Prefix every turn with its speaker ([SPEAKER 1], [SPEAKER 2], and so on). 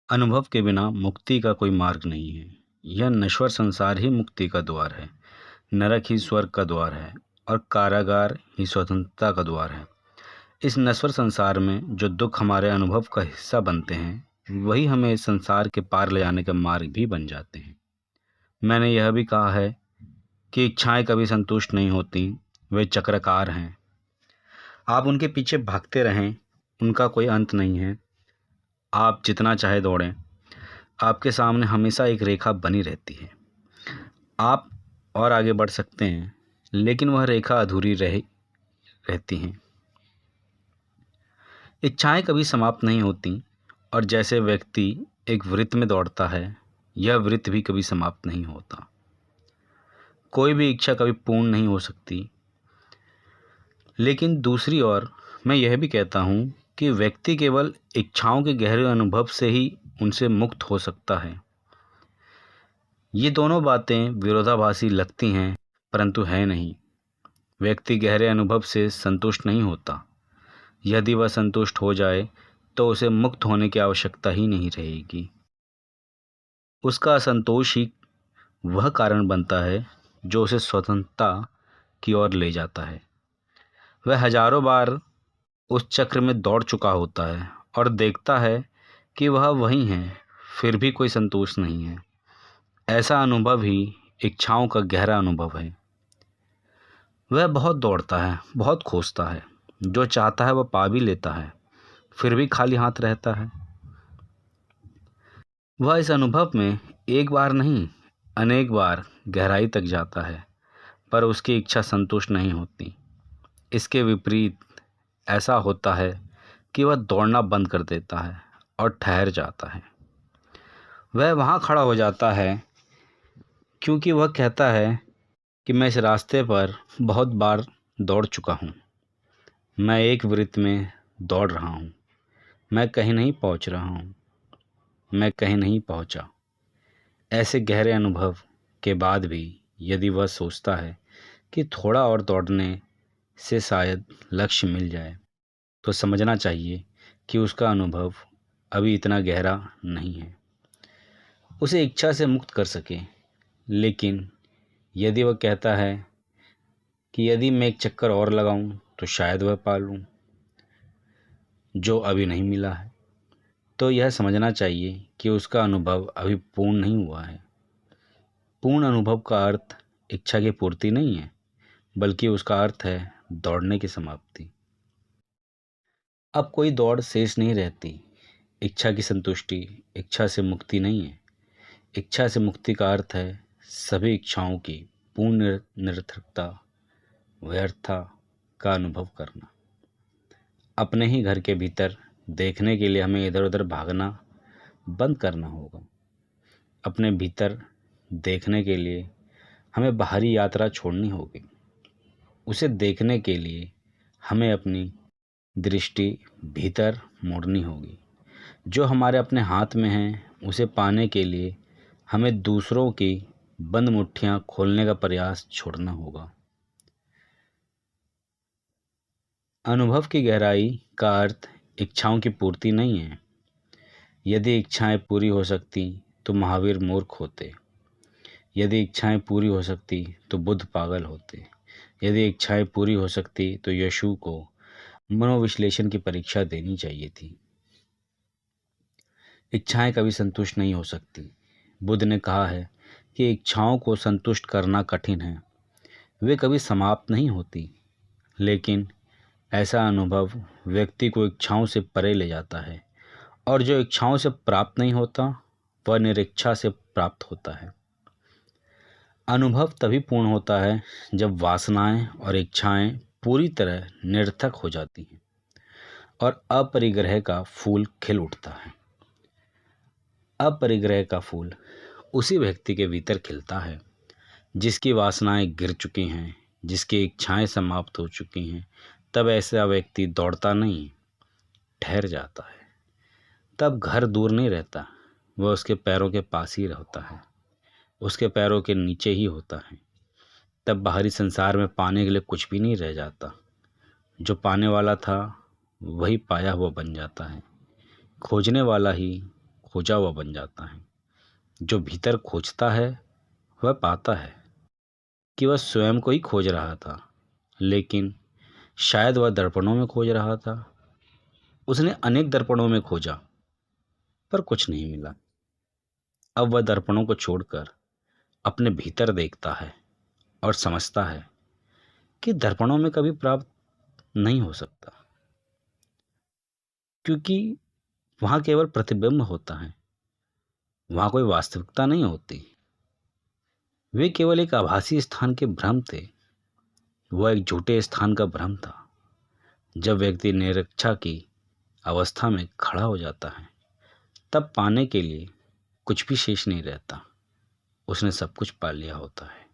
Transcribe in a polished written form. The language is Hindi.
[SPEAKER 1] अनुभव के बिना मुक्ति का कोई मार्ग नहीं है। यह नश्वर संसार ही मुक्ति का द्वार है। नरक ही स्वर्ग का द्वार है और कारागार ही स्वतंत्रता का द्वार है। इस नश्वर संसार में जो दुख हमारे अनुभव का हिस्सा बनते हैं, वही हमें इस संसार के पार ले जाने का मार्ग भी बन जाते हैं। मैंने यह भी कहा है कि इच्छाएं कभी संतुष्ट नहीं होती, वे चक्राकार हैं। आप उनके पीछे भागते रहें, उनका कोई अंत नहीं है। आप जितना चाहे दौड़ें, आपके सामने हमेशा एक रेखा बनी रहती है। आप और आगे बढ़ सकते हैं, लेकिन वह रेखा अधूरी रहती हैं। इच्छाएं कभी समाप्त नहीं होती और जैसे व्यक्ति एक वृत्त में दौड़ता है, यह वृत्त भी कभी समाप्त नहीं होता। कोई भी इच्छा कभी पूर्ण नहीं हो सकती। लेकिन दूसरी ओर मैं यह भी कहता हूँ कि व्यक्ति केवल इच्छाओं के गहरे अनुभव से ही उनसे मुक्त हो सकता है। ये दोनों बातें विरोधाभासी लगती हैं, परंतु है नहीं। व्यक्ति गहरे अनुभव से संतुष्ट नहीं होता। यदि वह संतुष्ट हो जाए तो उसे मुक्त होने की आवश्यकता ही नहीं रहेगी। उसका असंतोष ही वह कारण बनता है जो उसे स्वतंत्रता की ओर ले जाता है। वह हजारों बार उस चक्र में दौड़ चुका होता है और देखता है कि वह वहीं है, फिर भी कोई संतोष नहीं है। ऐसा अनुभव ही इच्छाओं का गहरा अनुभव है। वह बहुत दौड़ता है, बहुत खोजता है, जो चाहता है वह पा भी लेता है, फिर भी खाली हाथ रहता है। वह इस अनुभव में एक बार नहीं, अनेक बार गहराई तक जाता है, पर उसकी इच्छा संतुष्ट नहीं होती। इसके विपरीत ऐसा होता है कि वह दौड़ना बंद कर देता है और ठहर जाता है। वह वहाँ खड़ा हो जाता है क्योंकि वह कहता है कि मैं इस रास्ते पर बहुत बार दौड़ चुका हूँ। मैं एक वृत्त में दौड़ रहा हूँ। मैं कहीं नहीं पहुँच रहा हूँ। मैं कहीं नहीं पहुँचा। ऐसे गहरे अनुभव के बाद भी यदि वह सोचता है कि थोड़ा और दौड़ने से शायद लक्ष्य मिल जाए, तो समझना चाहिए कि उसका अनुभव अभी इतना गहरा नहीं है उसे इच्छा से मुक्त कर सके। लेकिन यदि वह कहता है कि यदि मैं एक चक्कर और लगाऊं तो शायद वह पा लूं जो अभी नहीं मिला है, तो यह समझना चाहिए कि उसका अनुभव अभी पूर्ण नहीं हुआ है। पूर्ण अनुभव का अर्थ इच्छा की पूर्ति नहीं है, बल्कि उसका अर्थ है दौड़ने की समाप्ति। अब कोई दौड़ शेष नहीं रहती। इच्छा की संतुष्टि इच्छा से मुक्ति नहीं है। इच्छा से मुक्ति का अर्थ है सभी इच्छाओं की पूर्ण निरर्थकता, व्यर्थता का अनुभव करना। अपने ही घर के भीतर देखने के लिए हमें इधर उधर भागना बंद करना होगा। अपने भीतर देखने के लिए हमें बाहरी यात्रा छोड़नी होगी। उसे देखने के लिए हमें अपनी दृष्टि भीतर मोड़नी होगी। जो हमारे अपने हाथ में है, उसे पाने के लिए हमें दूसरों की बंद मुट्ठियां खोलने का प्रयास छोड़ना होगा। अनुभव की गहराई का अर्थ इच्छाओं की पूर्ति नहीं है। यदि इच्छाएं पूरी हो सकती तो महावीर मूर्ख होते। यदि इच्छाएं पूरी हो सकती तो बुद्ध पागल होते। यदि इच्छाएं पूरी हो सकती तो यीशु को मनोविश्लेषण की परीक्षा देनी चाहिए थी। इच्छाएं कभी संतुष्ट नहीं हो सकती। बुद्ध ने कहा है कि इच्छाओं को संतुष्ट करना कठिन है। वे कभी समाप्त नहीं होती। लेकिन ऐसा अनुभव व्यक्ति को इच्छाओं से परे ले जाता है, और जो इच्छाओं से प्राप्त नहीं होता वह निरीक्षा से प्राप्त होता है। अनुभव तभी पूर्ण होता है जब वासनाएं और इच्छाएं पूरी तरह निरर्थक हो जाती हैं और अपरिग्रह का फूल खिल उठता है। अपरिग्रह का फूल उसी व्यक्ति के भीतर खिलता है जिसकी वासनाएं गिर चुकी हैं, जिसकी इच्छाएं समाप्त हो चुकी हैं। तब ऐसा व्यक्ति दौड़ता नहीं, ठहर जाता है। तब घर दूर नहीं रहता, वह उसके पैरों के पास ही होता है, उसके पैरों के नीचे ही होता है। तब बाहरी संसार में पाने के लिए कुछ भी नहीं रह जाता। जो पाने वाला था वही पाया हुआ बन जाता है। खोजने वाला ही खोजा हुआ बन जाता है। जो भीतर खोजता है वह पाता है कि वह स्वयं को ही खोज रहा था, लेकिन शायद वह दर्पणों में खोज रहा था। उसने अनेक दर्पणों में खोजा पर कुछ नहीं मिला। अब वह दर्पणों को छोड़कर अपने भीतर देखता है और समझता है कि दर्पणों में कभी प्राप्त नहीं हो सकता, क्योंकि वहाँ केवल प्रतिबिंब होता है। वहाँ कोई वास्तविकता नहीं होती। वे केवल एक आभासी स्थान के भ्रम थे। वह एक झूठे स्थान का भ्रम था। जब व्यक्ति निरक्षा की अवस्था में खड़ा हो जाता है, तब पाने के लिए कुछ भी शेष नहीं रहता। उसने सब कुछ पा लिया होता है।